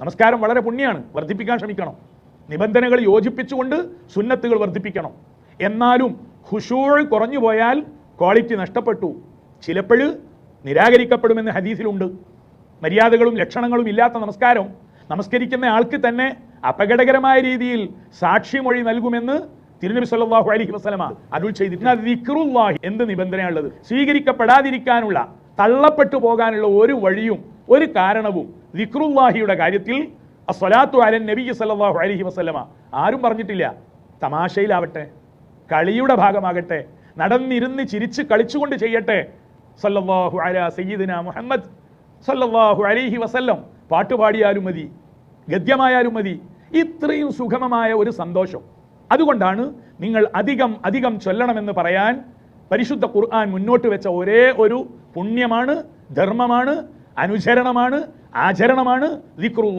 നമസ്കാരം വളരെ പുണ്യാണ്, വർദ്ധിപ്പിക്കാൻ ശ്രമിക്കണം. നിബന്ധനകൾ യോജിപ്പിച്ചുകൊണ്ട് സുന്നത്തുകൾ വർദ്ധിപ്പിക്കണം. എന്നാലും ഖുശൂഅ് കുറഞ്ഞു പോയാൽ ക്വാളിറ്റി നഷ്ടപ്പെട്ടു, ചിലപ്പോൾ നിരാകരിക്കപ്പെടുമെന്ന് ഹദീസിലുണ്ട്. മര്യാദകളും ലക്ഷണങ്ങളും ഇല്ലാത്ത നമസ്കാരം നമസ്കരിക്കുന്ന ആൾക്ക് തന്നെ അപകടകരമായ രീതിയിൽ സാക്ഷിമൊഴി നൽകുമെന്ന് തിരുനബി സല്ലല്ലാഹു അലൈഹി വസല്ലമ അരുൾ ചെയ്തിട്ടുണ്ട്. ദിക്റുല്ലാഹി എന്ത് നിബന്ധനയുള്ളത്? സ്വീകരിക്കപ്പെടാതിരിക്കാനുള്ള, തള്ളപ്പെട്ടു പോകാനുള്ള ഒരു വഴിയും ഒരു കാരണവും ദിക്റുല്ലാഹിയുടെ കാര്യത്തിൽ അസ്സലാത്തു അലൻ നബി സല്ലല്ലാഹു അലൈഹി വസല്ലമ ആരും പറഞ്ഞിട്ടില്ല. തമാശയിലാവട്ടെ, കളിയുടെ ഭാഗമാകട്ടെ, നടന്നിരുന്ന് ചിരിച്ച് കളിച്ചുകൊണ്ട് ചെയ്യട്ടെ. സല്ലല്ലാഹു അലാ സയ്യിദിനാ മുഹമ്മദ് സല്ലല്ലാഹു അലൈഹി വസല്ലം പാട്ടുപാടിയാലും മതി, ഗദ്യമായാലും മതി. ഇത്രയും സുഗമമായ ഒരു സന്തോഷം. അതുകൊണ്ടാണ് നിങ്ങൾ അധികം അധികം ചൊല്ലണമെന്ന് പറയാൻ പരിശുദ്ധ ഖുർആൻ മുന്നോട്ട് വെച്ച ഒരേ ഒരു പുണ്യമാണ്, ധർമ്മമാണ്, അനുചരണമാണ്, ആചരണമാണ് ദിക്റുല്ലാഹ്.